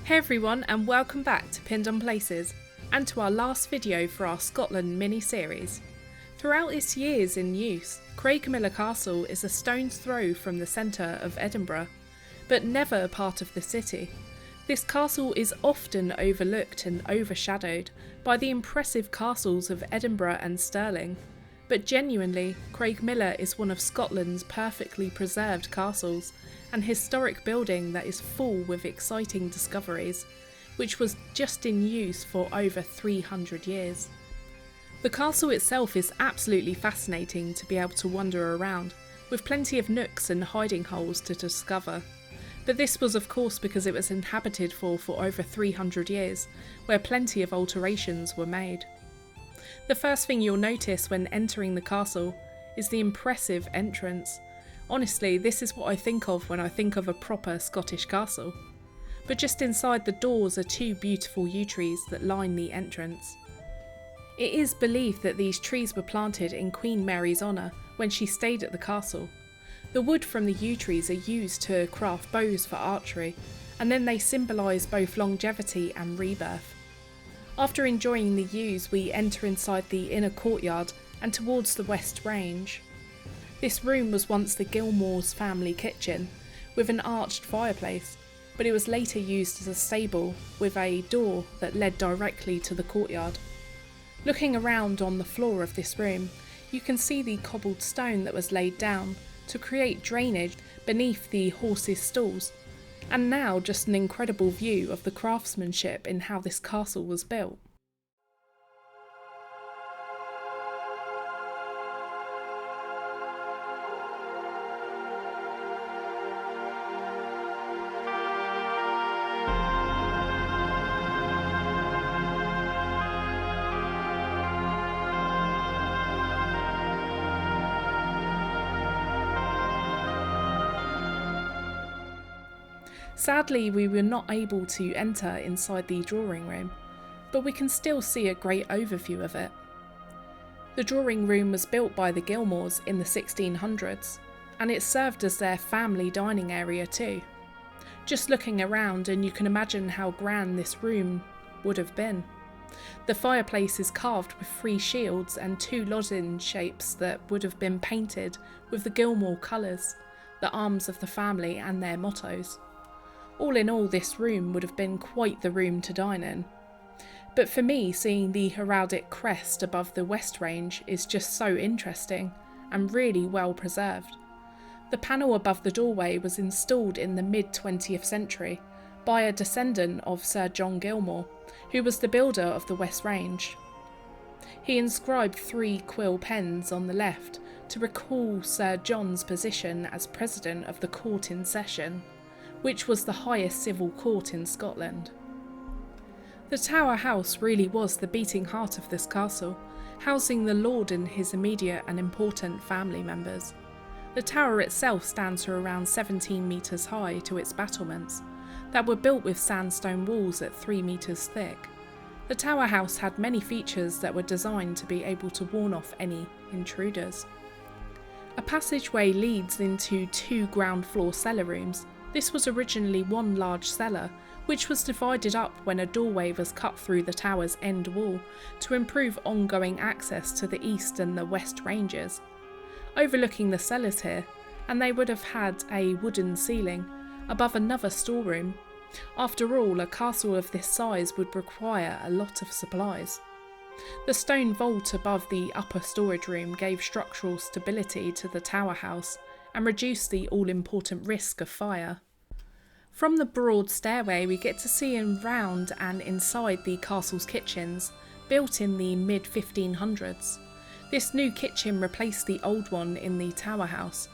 Hey everyone, and welcome back to Pinned on Places and to our last video for our Scotland mini-series. Throughout its years in use, Craigmillar Castle is a stone's throw from the centre of Edinburgh, but never a part of the city. This castle is often overlooked and overshadowed by the impressive castles of Edinburgh and Stirling, but genuinely, Craigmillar is one of Scotland's perfectly preserved castles, an historic building that is full with exciting discoveries, which was just in use for over 300 years. The castle itself is absolutely fascinating to be able to wander around, with plenty of nooks and hiding holes to discover. But this was of course because it was inhabited for over 300 years, where plenty of alterations were made. The first thing you'll notice when entering the castle is the impressive entrance. Honestly, this is what I think of when I think of a proper Scottish castle. But just inside the doors are two beautiful yew trees that line the entrance. It is believed that these trees were planted in Queen Mary's honour when she stayed at the castle. The wood from the yew trees are used to craft bows for archery, and then they symbolise both longevity and rebirth. After enjoying the yews, we enter inside the inner courtyard and towards the West Range. This room was once the Gilmour's family kitchen, with an arched fireplace, but it was later used as a stable with a door that led directly to the courtyard. Looking around on the floor of this room, you can see the cobbled stone that was laid down to create drainage beneath the horses' stalls, and now just an incredible view of the craftsmanship in how this castle was built. Sadly, we were not able to enter inside the drawing room, but we can still see a great overview of it. The drawing room was built by the Gilmours in the 1600s, and it served as their family dining area too. Just looking around and you can imagine how grand this room would have been. The fireplace is carved with 3 shields and 2 lozenge shapes that would have been painted with the Gilmour colours, the arms of the family and their mottos. All in all, this room would have been quite the room to dine in. But for me, seeing the heraldic crest above the West Range is just so interesting and really well preserved. The panel above the doorway was installed in the mid-20th century by a descendant of Sir John Gilmour, who was the builder of the West Range. He inscribed 3 quill pens on the left to recall Sir John's position as president of the court in session, which was the highest civil court in Scotland. The Tower House really was the beating heart of this castle, housing the lord and his immediate and important family members. The tower itself stands for around 17 metres high to its battlements, that were built with sandstone walls at 3 metres thick. The Tower House had many features that were designed to be able to warn off any intruders. A passageway leads into 2 ground floor cellar rooms. This was originally one large cellar, which was divided up when a doorway was cut through the tower's end wall to improve ongoing access to the east and the west ranges. Overlooking the cellars here, and they would have had a wooden ceiling above another storeroom. After all, a castle of this size would require a lot of supplies. The stone vault above the upper storage room gave structural stability to the tower house and reduce the all-important risk of fire. From the broad stairway we get to see around and inside the castle's kitchens, built in the mid-1500s. This new kitchen replaced the old one in the tower house.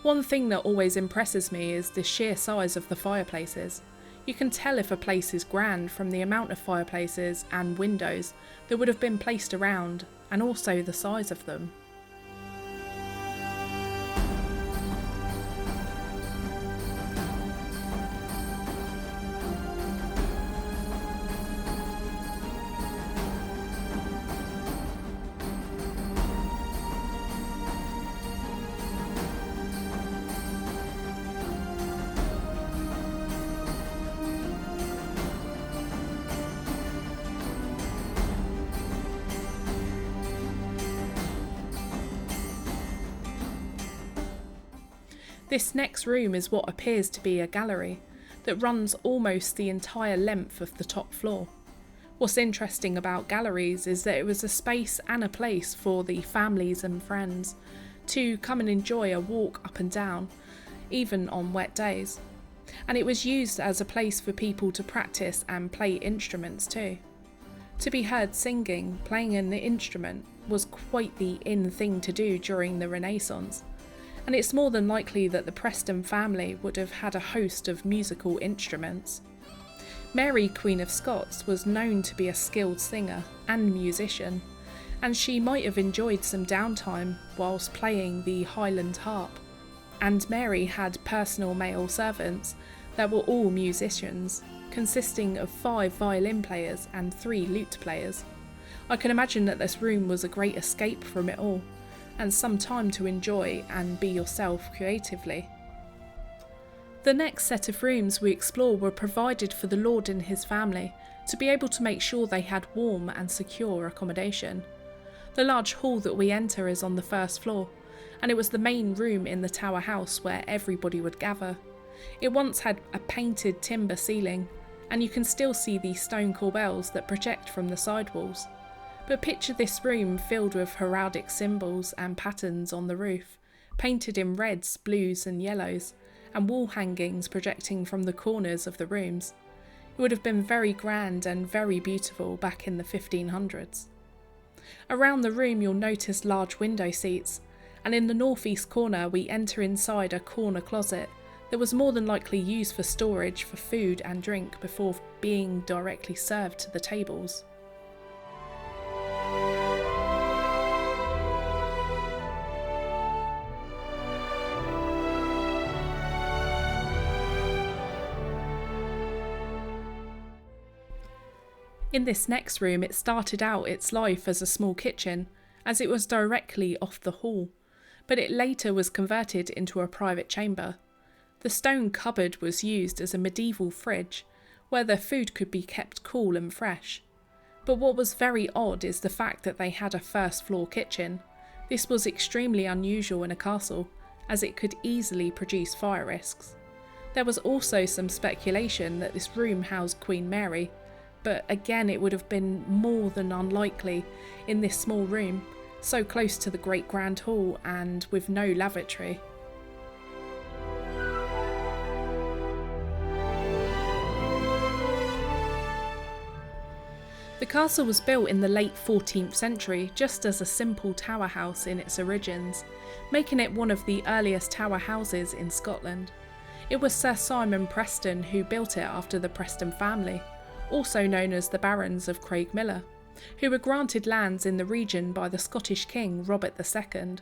One thing that always impresses me is the sheer size of the fireplaces. You can tell if a place is grand from the amount of fireplaces and windows that would have been placed around, and also the size of them. This next room is what appears to be a gallery that runs almost the entire length of the top floor. What's interesting about galleries is that it was a space and a place for the families and friends to come and enjoy a walk up and down, even on wet days. And it was used as a place for people to practice and play instruments too. To be heard singing, playing an instrument, was quite the in thing to do during the Renaissance, and it's more than likely that the Preston family would have had a host of musical instruments. Mary, Queen of Scots, was known to be a skilled singer and musician, and she might have enjoyed some downtime whilst playing the Highland harp. And Mary had personal male servants that were all musicians, consisting of 5 violin players and 3 lute players. I can imagine that this room was a great escape from it all, and some time to enjoy and be yourself creatively. The next set of rooms we explore were provided for the Lord and his family to be able to make sure they had warm and secure accommodation. The large hall that we enter is on the first floor, and it was the main room in the tower house where everybody would gather. It once had a painted timber ceiling, and you can still see the stone corbels that project from the side walls. But picture this room filled with heraldic symbols and patterns on the roof, painted in reds, blues and yellows, and wall hangings projecting from the corners of the rooms. It would have been very grand and very beautiful back in the 1500s. Around the room you'll notice large window seats, and in the northeast corner we enter inside a corner closet that was more than likely used for storage for food and drink before being directly served to the tables. In this next room it started out its life as a small kitchen, as it was directly off the hall, but it later was converted into a private chamber. The stone cupboard was used as a medieval fridge, where the food could be kept cool and fresh. But what was very odd is the fact that they had a first floor kitchen. This was extremely unusual in a castle, as it could easily produce fire risks. There was also some speculation that this room housed Queen Mary, but again it would have been more than unlikely in this small room, so close to the Great Grand Hall and with no lavatory. The castle was built in the late 14th century just as a simple tower house in its origins, making it one of the earliest tower houses in Scotland. It was Sir Simon Preston who built it after the Preston family, also known as the Barons of Craigmillar, who were granted lands in the region by the Scottish King Robert II.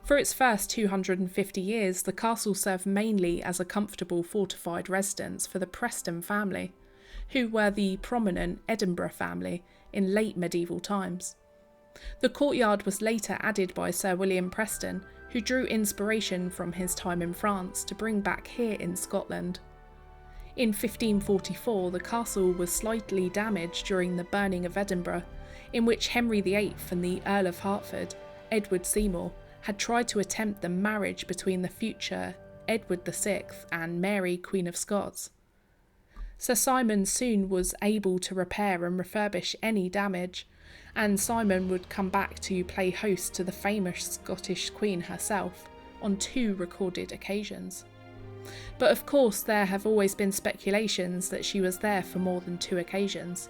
For its first 250 years, the castle served mainly as a comfortable fortified residence for the Preston family, who were the prominent Edinburgh family in late medieval times. The courtyard was later added by Sir William Preston, who drew inspiration from his time in France to bring back here in Scotland. In 1544, the castle was slightly damaged during the burning of Edinburgh, in which Henry VIII and the Earl of Hertford, Edward Seymour, had tried to attempt the marriage between the future Edward VI and Mary, Queen of Scots. Sir Simon soon was able to repair and refurbish any damage, and Simon would come back to play host to the famous Scottish Queen herself on 2 recorded occasions. But of course there have always been speculations that she was there for more than 2 occasions.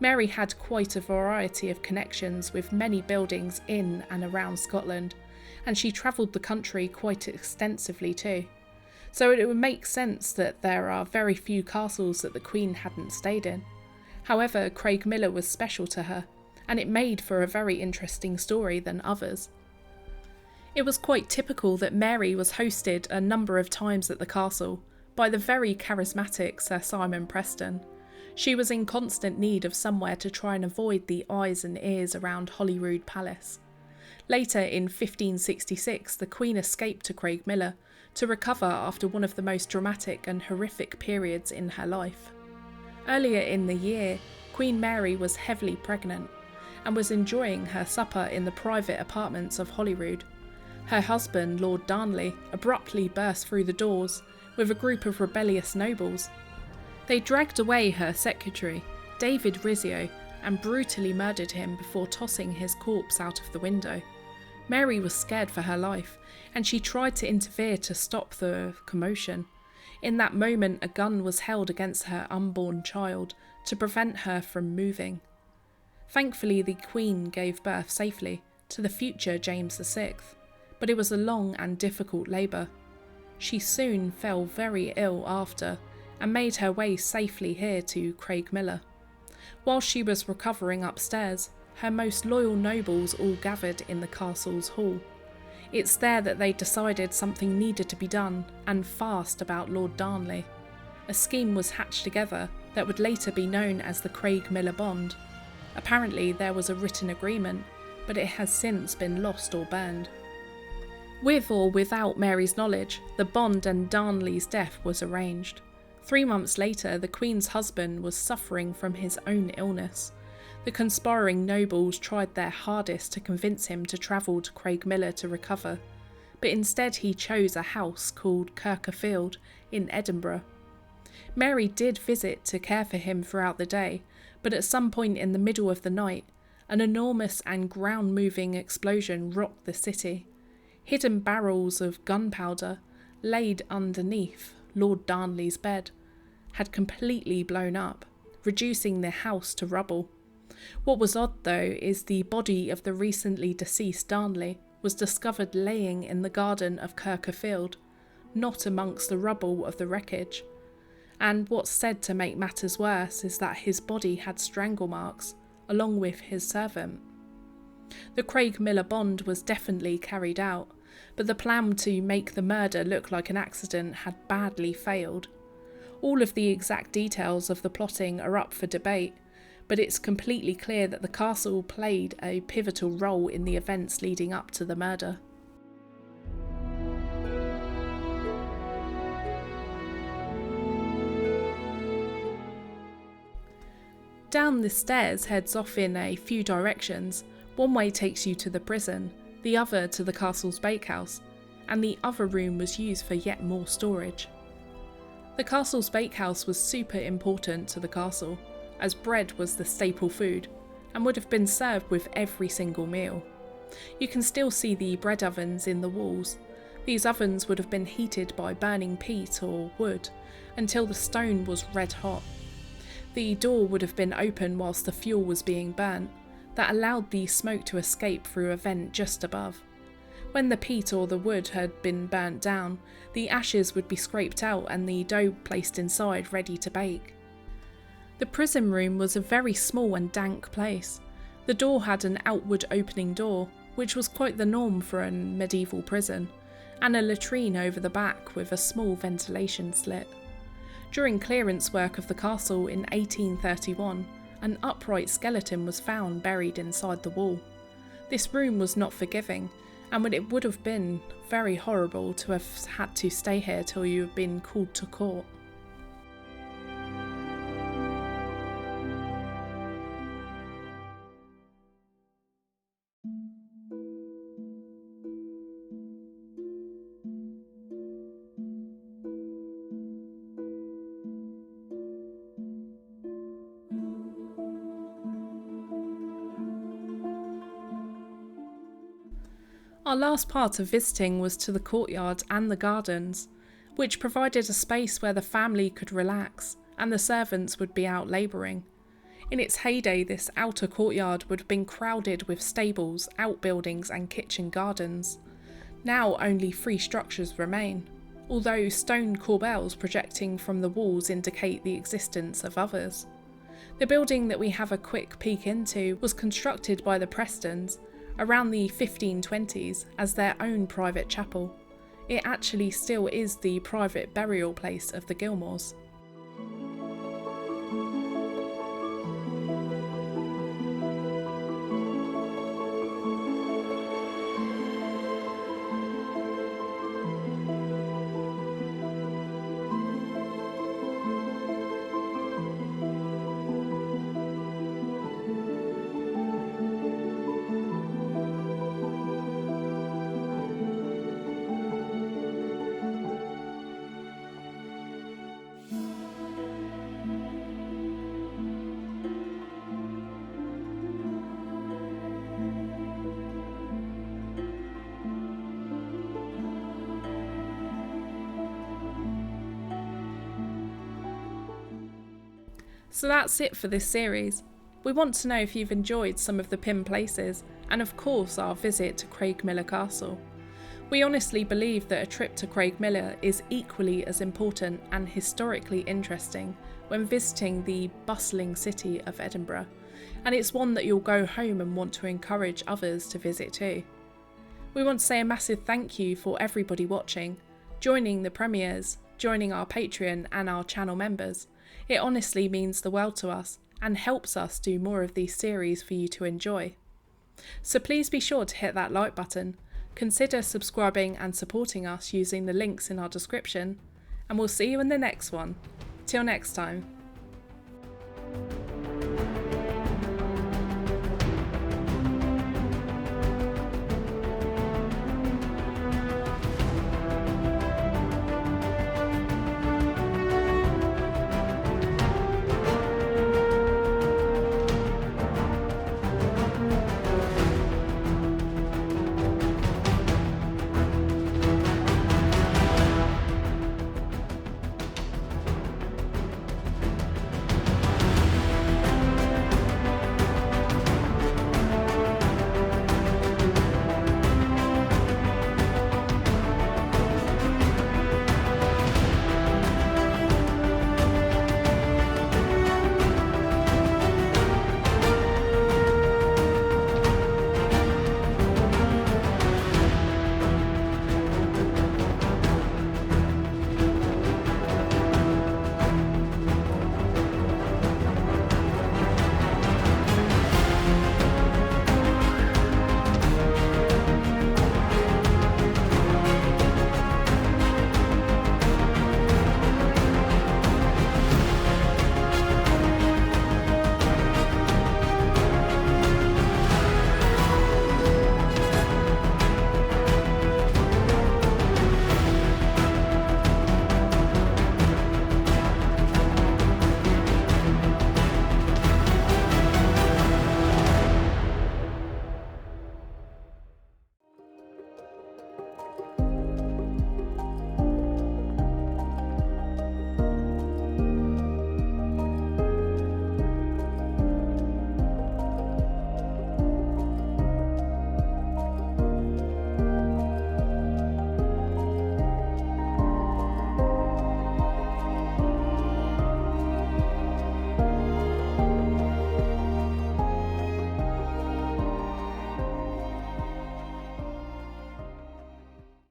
Mary had quite a variety of connections with many buildings in and around Scotland, and she travelled the country quite extensively too. So it would make sense that there are very few castles that the Queen hadn't stayed in. However, Craigmillar was special to her, and it made for a very interesting story than others. It was quite typical that Mary was hosted a number of times at the castle by the very charismatic Sir Simon Preston. She was in constant need of somewhere to try and avoid the eyes and ears around Holyrood Palace. Later in 1566, the Queen escaped to Craigmillar to recover after one of the most dramatic and horrific periods in her life. Earlier in the year, Queen Mary was heavily pregnant and was enjoying her supper in the private apartments of Holyrood. Her husband, Lord Darnley, abruptly burst through the doors with a group of rebellious nobles. They dragged away her secretary, David Rizzio, and brutally murdered him before tossing his corpse out of the window. Mary was scared for her life, and she tried to interfere to stop the commotion. In that moment, a gun was held against her unborn child to prevent her from moving. Thankfully, the Queen gave birth safely to the future James VI, but it was a long and difficult labour. She soon fell very ill after, and made her way safely here to Craigmillar. While she was recovering upstairs, her most loyal nobles all gathered in the castle's hall. It's there that they decided something needed to be done, and fast, about Lord Darnley. A scheme was hatched together that would later be known as the Craigmillar Bond. Apparently there was a written agreement, but it has since been lost or burned. With or without Mary's knowledge, the bond and Darnley's death was arranged. 3 months later, the Queen's husband was suffering from his own illness. The conspiring nobles tried their hardest to convince him to travel to Craigmillar to recover, but instead he chose a house called Kirkfield in Edinburgh. Mary did visit to care for him throughout the day, but at some point in the middle of the night, an enormous and ground-moving explosion rocked the city. Hidden barrels of gunpowder, laid underneath Lord Darnley's bed, had completely blown up, reducing the house to rubble. What was odd, though, is the body of the recently deceased Darnley was discovered laying in the garden of Kirkfield, not amongst the rubble of the wreckage. And what's said to make matters worse is that his body had strangle marks, along with his servant. The Craigmillar Bond was definitely carried out, but the plan to make the murder look like an accident had badly failed. All of the exact details of the plotting are up for debate, but it's completely clear that the castle played a pivotal role in the events leading up to the murder. Down the stairs heads off in a few directions. One way takes you to the prison, the other to the castle's bakehouse, and the other room was used for yet more storage. The castle's bakehouse was super important to the castle, as bread was the staple food, and would have been served with every single meal. You can still see the bread ovens in the walls. These ovens would have been heated by burning peat or wood, until the stone was red hot. The door would have been open whilst the fuel was being burnt, that allowed the smoke to escape through a vent just above. When the peat or the wood had been burnt down, the ashes would be scraped out and the dough placed inside ready to bake. The prison room was a very small and dank place. The door had an outward opening door, which was quite the norm for a medieval prison, and a latrine over the back with a small ventilation slit. During clearance work of the castle in 1831, an upright skeleton was found buried inside the wall. This room was not forgiving, and it would have been very horrible to have had to stay here till you had been called to court. Our last part of visiting was to the courtyard and the gardens, which provided a space where the family could relax and the servants would be out labouring. In its heyday, this outer courtyard would have been crowded with stables, outbuildings and kitchen gardens. Now only 3 structures remain, although stone corbels projecting from the walls indicate the existence of others. The building that we have a quick peek into was constructed by the Prestons around the 1520s as their own private chapel. It actually still is the private burial place of the Gilmours. So that's it for this series. We want to know if you've enjoyed some of the pinned places, and of course our visit to Craigmillar Castle. We honestly believe that a trip to Craigmillar is equally as important and historically interesting when visiting the bustling city of Edinburgh, and it's one that you'll go home and want to encourage others to visit too. We want to say a massive thank you for everybody watching, joining the premieres, joining our Patreon and our channel members. It honestly means the world to us and helps us do more of these series for you to enjoy. So please be sure to hit that like button, consider subscribing and supporting us using the links in our description, and we'll see you in the next one. Till next time.